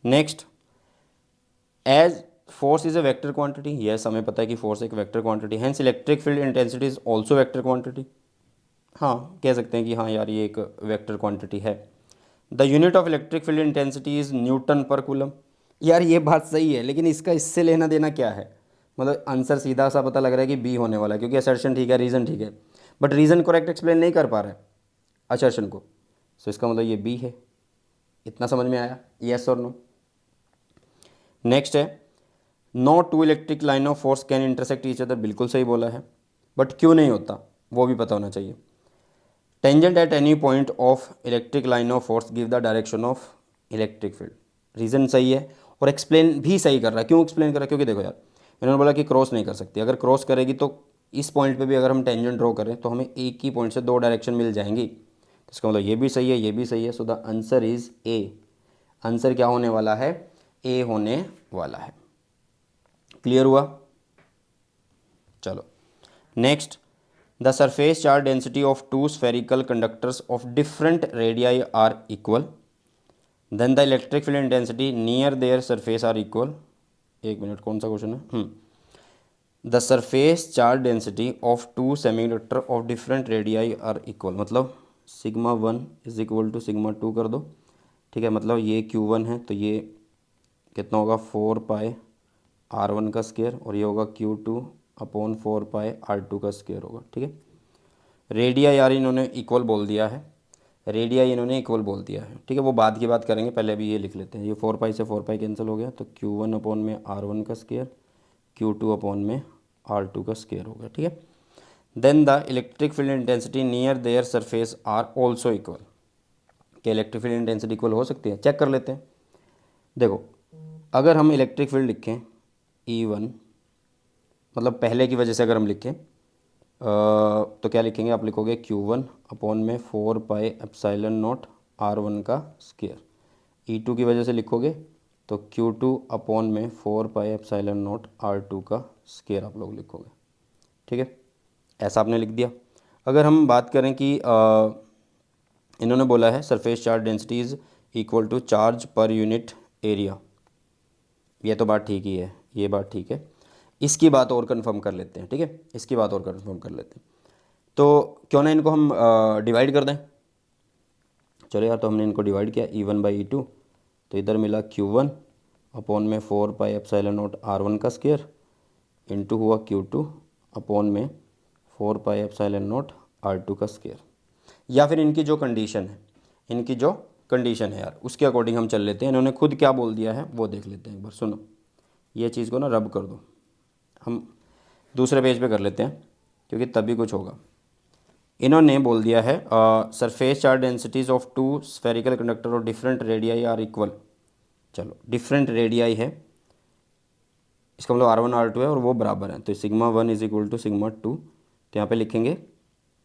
next, as force is a vector quantity. Yes हमें पता है कि फोर्स एक vector quantity, hence electric field intensity is also vector quantity. हाँ कह सकते हैं कि हाँ यार ये एक वेक्टर क्वांटिटी है। The unit of electric field intensity is newton per coulomb. यार ये बात सही है, लेकिन इसका इससे लेना देना क्या है, मतलब आंसर सीधा सा पता लग रहा है कि बी होने वाला है, क्योंकि असर्शन ठीक है, रीज़न ठीक है, बट रीज़न करेक्ट एक्सप्लेन नहीं कर पा रहा है असर्शन को। सो इसका मतलब ये बी है। इतना समझ में आया, येस और नो। नेक्स्ट है, no two electric line of force can intersect each other. बिल्कुल सही बोला है, बट क्यों नहीं होता वो भी पता होना चाहिए। Tangent at any point of electric line of force give the direction of electric field. Reason सही है और एक्सप्लेन भी सही कर रहा है। क्यों एक्सप्लेन कर रहा है, क्योंकि देखो यार इन्होंने बोला कि क्रॉस नहीं कर सकती, अगर क्रॉस करेगी तो इस पॉइंट पे भी अगर हम टेंजेंट ड्रॉ करें तो हमें एक ही पॉइंट से दो डायरेक्शन मिल जाएंगी। तो इसका मतलब ये भी सही है, ये भी सही है। So the answer is a. Answer क्या होने वाला है, ए होने वाला है। क्लियर हुआ। चलो next, the surface charge density of two spherical conductors of different radii are equal, then the electric field intensity near their surface are equal. एक मिनट, कौन सा क्वेश्चन है, the surface charge density of two semiconductor of different radii are equal, मतलब sigma 1 is equal to sigma 2 कर दो, ठीक है। मतलब ये Q1 है तो ये कितना होगा 4 पाई R1 का स्क्वायर, और ये होगा Q2 अपॉन 4 पाई R2 का स्क्वायर होगा, ठीक है। रेडिया यार इन्होंने इक्वल बोल दिया है, रेडिया इन्होंने इक्वल बोल दिया है, ठीक है। वो बाद की बात करेंगे, पहले अभी ये लिख लेते हैं। ये 4 पाई से 4 पाई कैंसिल हो गया, तो Q1 अपॉन में R1 का स्क्वायर, Q2 अपॉन में R2 का स्क्वायर हो गया, ठीक है। Then the electric field intensity near their surface are also equal. क्या इलेक्ट्रिक फील्ड इंटेंसिटी इक्वल हो सकती है, चेक कर लेते हैं। देखो अगर हम इलेक्ट्रिक फील्ड लिखें E1, मतलब पहले की वजह से अगर हम लिखें तो क्या लिखेंगे, आप लिखोगे Q1 अपॉन में 4 पाई एप्सिलॉन नॉट R1 का स्क्वायर। E2 की वजह से लिखोगे तो Q2 अपॉन में 4 पाई एप्सिलॉन नॉट R2 का स्क्वायर आप लोग लिखोगे। ठीक है, ऐसा आपने लिख दिया। अगर हम बात करें कि इन्होंने बोला है surface charge density is equal to charge per unit area, ये तो बात ठीक ही है, ये बात ठीक है। इसकी बात और कंफर्म कर लेते हैं, ठीक है, इसकी बात और कंफर्म कर लेते हैं। तो क्यों ना इनको हम डिवाइड कर दें। चलो यार, तो हमने इनको डिवाइड किया E1/E2, तो इधर मिला Q1 अपॉन में 4 पाई एप्सिलॉन नॉट R1 का स्क्वायर इंटू हुआ Q2 अपॉन में 4 पाई एप्सिलॉन नॉट R2 का स्क्वायर। या फिर इनकी जो कंडीशन है, इनकी जो कंडीशन है यार, उसके अकॉर्डिंग हम चल लेते हैं। इन्होंने खुद क्या बोल दिया है वो देख लेते हैं एक बार। सुनो, ये चीज़ को ना रब कर दो, हम दूसरे पेज पे कर लेते हैं क्योंकि तभी कुछ होगा। इन्होंने बोल दिया है surface charge densities of two spherical conductor और डिफरेंट रेडियाई आर इक्वल। चलो, डिफरेंट रेडियाई है, इसका मतलब R1 R2 है और वो बराबर है, तो σ1 इज इक्वल टू σ2। तो यहाँ पे लिखेंगे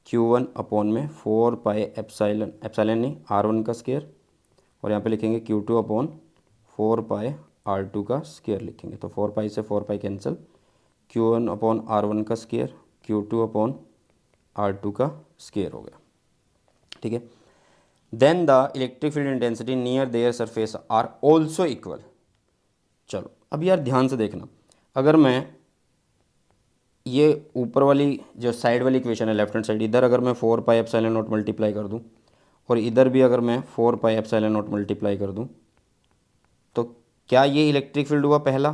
Q1 अपॉन में 4 पाई एप्सिलॉन नहीं R1 का स्क्वायर, और यहाँ पे लिखेंगे Q2 अपॉन 4 पाई R2 का स्क्वायर लिखेंगे। तो 4 पाई से 4 pi cancel, Q1 upon R1 का स्क्वायर, Q2 अपॉन R2 का स्क्वायर हो गया। ठीक है, then the electric field intensity near their surface are also equal. चलो अब यार ध्यान से देखना, अगर मैं ये ऊपर वाली जो साइड वाली इक्वेशन है लेफ्ट हैंड साइड, इधर अगर मैं 4 पाई एप्सिलॉन नॉट मल्टीप्लाई कर दूँ और इधर भी अगर मैं 4 पाई एप्सिलॉन नॉट मल्टीप्लाई कर दूँ, तो क्या ये इलेक्ट्रिक फील्ड हुआ पहला,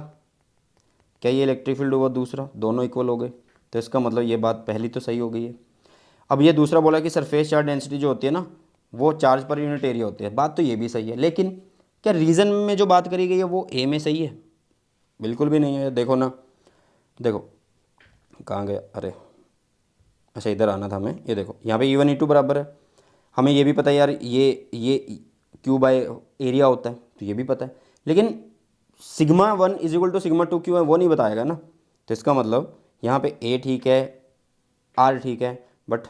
क्या ये इलेक्ट्रिक फील्ड हुआ दूसरा, दोनों इक्वल हो गए। तो इसका मतलब ये बात पहली तो सही हो गई है। अब ये दूसरा बोला कि सरफेस चार्ज डेंसिटी जो होती है ना वो चार्ज पर यूनिट एरिया होती है, बात तो ये भी सही है, लेकिन क्या रीज़न में जो बात करी गई है वो ए में सही है? बिल्कुल भी नहीं है। देखो ना, देखो कहाँ गया, अरे अच्छा इधर आना था हमें। ये देखो यहाँ पे E1 E2 बराबर है, हमें ये भी पता है यार ये Q बाय एरिया होता है, तो ये भी पता है, लेकिन σ1 इज इक्वल टू σ2 क्यों है वो नहीं बताएगा ना। तो इसका मतलब यहाँ पे A ठीक है, R ठीक है, बट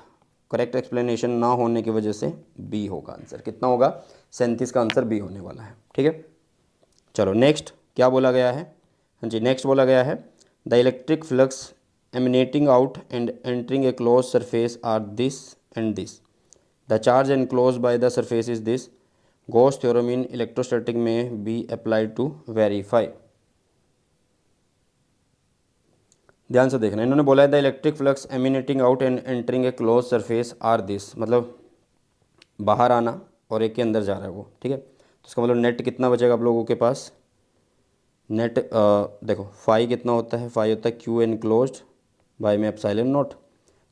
करेक्ट एक्सप्लेनेशन ना होने की वजह से B होगा आंसर। कितना होगा? 37 का आंसर B होने वाला है। ठीक है, चलो नेक्स्ट क्या बोला गया है। हाँ जी, नेक्स्ट बोला गया है the electric flux emanating out and entering a close surface are this and this, the charge enclose by the surface is this, Gauss theorem in electrostatic में बी अप्लाइड टू वेरीफाई। ध्यान से देखना, इन्होंने बोला है the electric flux emanating out and entering a close surface are this, मतलब बाहर आना और एक के अंदर जा रहा है वो। ठीक है, तो इसका मतलब नेट कितना बचेगा आप लोगों के पास? नेट देखो फाई कितना होता है, फाई होता है Q एनक्लोज्ड बाय में एप्सिलॉन नॉट।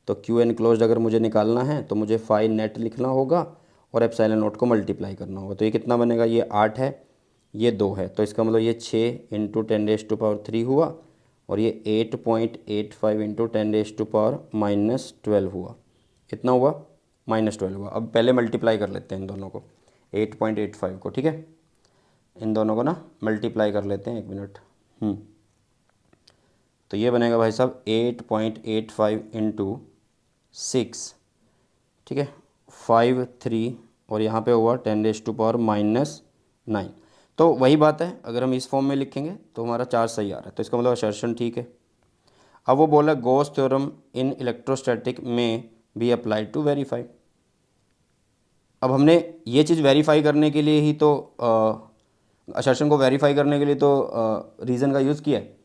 तो Q एनक्लोज्ड अगर मुझे निकालना है तो मुझे फाई नेट लिखना होगा और एप्सिलॉन नॉट को मल्टीप्लाई करना होगा। तो ये कितना बनेगा? ये 8 है, ये 2 है, तो इसका मतलब ये 6 इंटू 10⁻³ हुआ और ये 8.85 इंटू 10⁻⁻12 हुआ। कितना हुआ? -12 हुआ। अब पहले मल्टीप्लाई कर लेते हैं इन दोनों को, 8.85 को। ठीक है, इन दोनों को ना मल्टीप्लाई कर लेते हैं, 1 मिनट। तो ये बनेगा भाई साहब 8.85 इंटू 6, ठीक है, 53, और यहाँ पे हुआ 10⁻⁻⁹। तो वही बात है, अगर हम इस फॉर्म में लिखेंगे तो हमारा चार्ज सही आ रहा है, तो इसका मतलब असर्शन ठीक है। अब वो बोला गॉस थ्योरम इन इलेक्ट्रोस्टैटिक में बी अप्लाइड टू वेरीफाई। अब हमने ये चीज़ वेरीफाई करने के लिए ही तो असर्शन को वेरीफाई करने के लिए तो रीज़न का यूज़ किया है,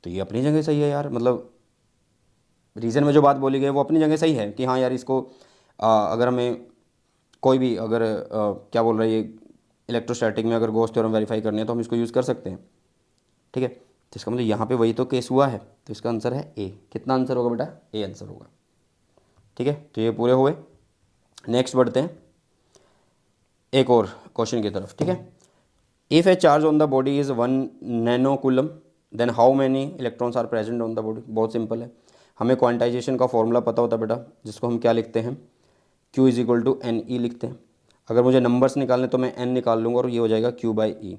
तो ये अपनी जगह सही है यार। मतलब रीज़न में जो बात बोली गई वो अपनी जगह सही है कि हाँ यार इसको अगर हमें कोई भी अगर क्या बोल रहा है ये इलेक्ट्रोस्टैटिक में अगर गॉस थ्योरम वेरीफाई करनी है तो हम इसको यूज़ कर सकते हैं। ठीक है, तो इसका मतलब यहाँ पे वही तो केस हुआ है, तो इसका आंसर है ए। कितना आंसर होगा बेटा? ए आंसर होगा। ठीक है, तो ये पूरे हुए। नेक्स्ट बढ़ते हैं एक और क्वेश्चन की तरफ। ठीक है, if a charge on the body is 1 nanocoulomb then how many electrons are present on the body. बहुत सिंपल है, हमें क्वांटाइजेशन का फॉर्मूला पता होता है बेटा, जिसको हम क्या लिखते हैं? Q is equal to NE लिखते हैं। अगर मुझे नंबर्स निकालने तो मैं N निकाल लूँगा और ये हो जाएगा Q/E।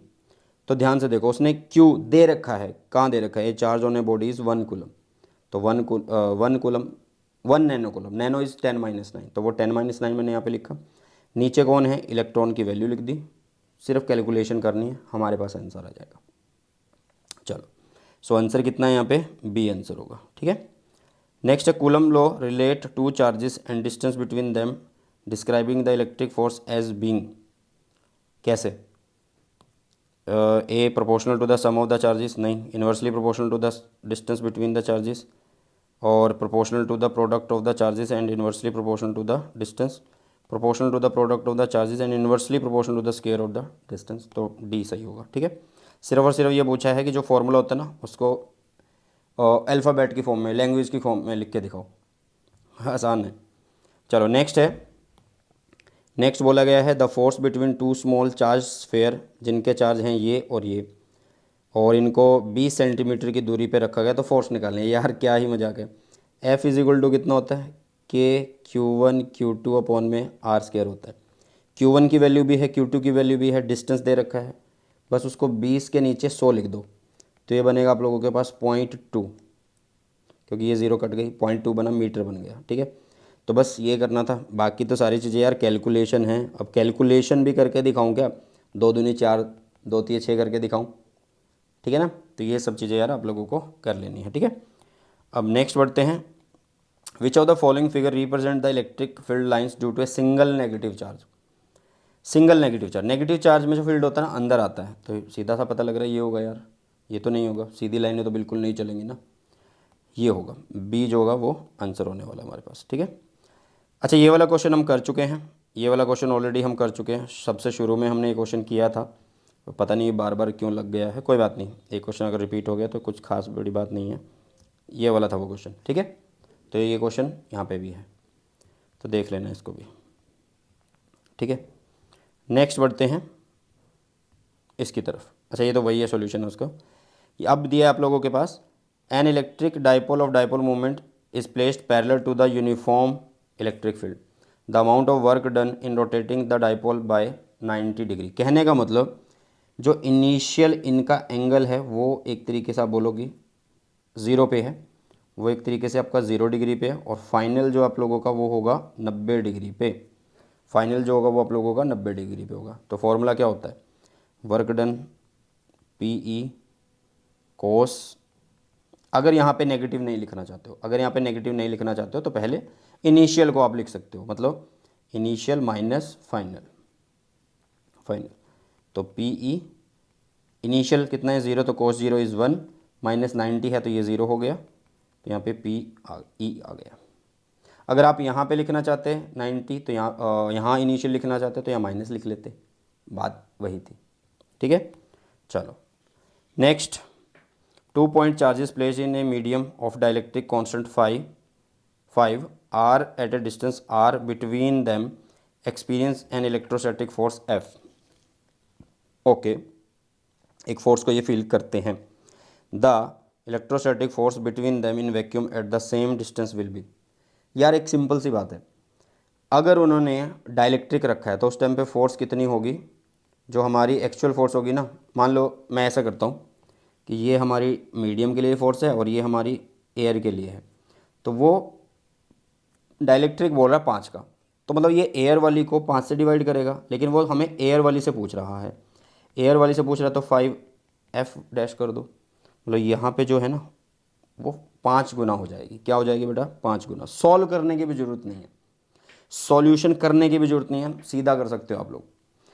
तो ध्यान से देखो, उसने Q दे रखा है, कहाँ दे रखा है? ये charge on a body is 1 coulomb, तो 1 coulomb 1 nano coulomb, nano is 10-9, तो वो 10-9 मैंने यहाँ पे लिखा। नीचे कौन है, इलेक्ट्रॉन की वैल्यू लिख दी, सिर्फ कैलकुलेशन करनी है, हमारे पास आंसर आ जाएगा। चलो, सो आंसर कितना है यहाँ पे, बी आंसर होगा। ठीक है, नेक्स्ट है Coulomb law relate to charges and distance between them describing the electric force as being. कैसे, a proportional to the sum of the charges, नहीं, inversely proportional to the distance between the charges, और proportional to the product of the charges and inversely proportional to the distance, proportional to the product of the charges and inversely proportional to the square of the distance. तो D सही होगा। ठीक है, सिर्फ और सिर्फ ये पूछा है कि जो फॉर्मूला होता है ना उसको अल्फ़ाबेट की फॉर्म में, लैंग्वेज की फॉर्म में लिख के दिखाओ, आसान है। चलो नेक्स्ट है, नेक्स्ट बोला गया है the force between two small charge sphere, जिनके चार्ज हैं ये और ये, और इनको 20 सेंटीमीटर की दूरी पे रखा गया, तो फोर्स निकालें। यार क्या ही मजाक है। F इज इक्वल टू कितना होता है, Q1Q2/R² होता है। Q1 की वैल्यू भी है, Q2 की वैल्यू भी है, डिस्टेंस दे रखा है, बस उसको 20 के नीचे 100 लिख दो, तो ये बनेगा आप लोगों के पास 0.2, क्योंकि ये 0 कट गई, 0.2 बना, मीटर बन गया। ठीक है, तो बस ये करना था, बाकी तो सारी चीज़ें यार कैलकुलेशन है। अब कैलकुलेशन भी करके दिखाऊं क्या, 2 दूनी 4, 2 तिये 6 करके दिखाऊं, ठीक है ना। तो ये सब चीज़ें यार आप लोगों को कर लेनी है। ठीक है, अब नेक्स्ट बढ़ते हैं। Which of the following figure represent the electric field lines due to a single negative charge. Single negative charge, negative charge में जो फील्ड होता है ना अंदर आता है, तो सीधा सा पता लग रहा है ये होगा यार, ये तो नहीं होगा, सीधी लाइनें तो बिल्कुल नहीं चलेंगी ना, ये होगा बी जो होगा वो आंसर होने वाला है हमारे पास। ठीक है, अच्छा ये वाला क्वेश्चन हम कर चुके हैं, ये वाला क्वेश्चन ऑलरेडी हम कर चुके हैं, सबसे शुरू में हमने ये क्वेश्चन किया था, तो पता नहीं बार बार क्यों लग गया है, कोई बात नहीं, एक क्वेश्चन अगर रिपीट हो गया तो कुछ खास बड़ी बात नहीं है, ये वाला था वो क्वेश्चन। ठीक है, तो ये क्वेश्चन यहाँ पे भी है, तो देख लेना इसको भी। ठीक है, नेक्स्ट बढ़ते हैं इसकी तरफ। अच्छा ये तो वही है सॉल्यूशन है उसका। अब दिया है आप लोगों के पास, an electric dipole of dipole movement is placed parallel to the uniform electric field, the amount of work done in rotating the dipole by 90 degree. कहने का मतलब जो इनिशियल इनका एंगल है वो एक तरीके से आप बोलोगी 0 पे है, वो एक तरीके से आपका 0 डिग्री पे है, और फाइनल जो आप लोगों का वो होगा 90 डिग्री पे, फाइनल जो होगा वो आप लोगों का 90 डिग्री पे होगा। तो फॉर्मूला क्या होता है, वर्क डन PE कोस, अगर यहाँ पे नेगेटिव नहीं लिखना चाहते हो, अगर यहाँ पे नेगेटिव नहीं लिखना चाहते हो तो पहले इनिशियल को आप लिख सकते हो, मतलब इनिशियल माइनस फाइनल, फाइनल, तो PE इनिशियल कितना है 0, तो कोस 0 इज़ 1, माइनस 90 है तो ये 0 हो गया, तो यहाँ पे PE आ गया। अगर आप यहाँ पे लिखना चाहते हैं 90, तो यहाँ इनिशियल लिखना चाहते तो यहाँ माइनस लिख लेते, बात वही थी। ठीक है, चलो next, 2 point charges place in a medium of dielectric constant 5 are at a distance R between them experience an electrostatic force F। Okay, एक फोर्स को ये फील करते हैं, the electrostatic force between them in vacuum at the same distance will be. यार एक simple सी बात है, अगर उन्होंने डाइलेक्ट्रिक रखा है तो उस टाइम पे फोर्स कितनी होगी, जो हमारी एक्चुअल फोर्स होगी ना, मान लो मैं ऐसा करता हूँ कि ये हमारी मीडियम के लिए फोर्स है और ये हमारी एयर के लिए है, तो वो डाइलेक्ट्रिक बोल रहा है 5 का, तो मतलब ये एयर वाली को 5 से डिवाइड करेगा, लेकिन वो हमें एयर वाली से पूछ रहा है, एयर वाली से पूछ रहा है तो 5F डैश कर दो, मतलब यहाँ पे जो है ना वो 5 गुना हो जाएगी। क्या हो जाएगी बेटा, 5 गुना। सॉल्व करने की भी ज़रूरत नहीं है, सॉल्यूशन करने की भी ज़रूरत नहीं है, सीधा कर सकते हो आप लोग।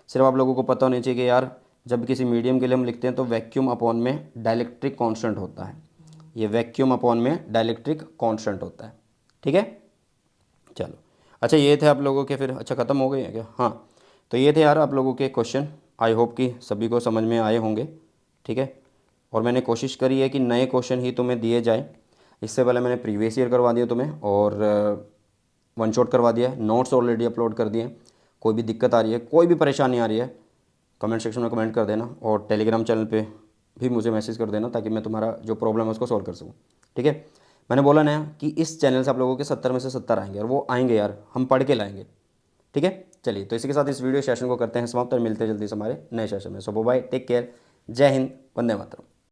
सिर्फ आप लोगों को पता होना चाहिए कि यार जब किसी मीडियम के लिए हम लिखते हैं तो वैक्यूम अपॉन में डाइलेक्ट्रिक कांस्टेंट होता है, ये वैक्यूम अपॉन में डाइलेक्ट्रिक कांस्टेंट होता है। ठीक है, चलो अच्छा ये थे आप लोगों के, फिर अच्छा ख़त्म हो गए हैं क्या, हाँ, तो ये थे यार आप लोगों के क्वेश्चन, आई होप कि सभी को समझ में आए होंगे। ठीक है, और मैंने कोशिश करी है कि नए क्वेश्चन ही तुम्हें दिए जाए, इससे पहले मैंने प्रीवियस ईयर करवा दिया तुम्हें, और वन शॉट करवा दिया, नोट्स ऑलरेडी अपलोड कर दिए। कोई भी दिक्कत आ रही है, कोई भी परेशानी आ रही है, कमेंट सेक्शन में कमेंट कर देना, और टेलीग्राम चैनल पे भी मुझे मैसेज कर देना, ताकि मैं तुम्हारा जो प्रॉब्लम है उसको सॉल्व कर सकूँ। ठीक है, मैंने बोला ना कि इस चैनल से आप लोगों के 70 में से 70 आएंगे, और वो आएंगे यार, हम पढ़ के लाएंगे। ठीक है, चलिए तो इसी के साथ इस वीडियो सेशन को करते हैं समाप्त, और मिलते हैं जल्दी से हमारे नए सेशन में। सो बाय, टेक केयर, जय हिंद, वंदे मातरम।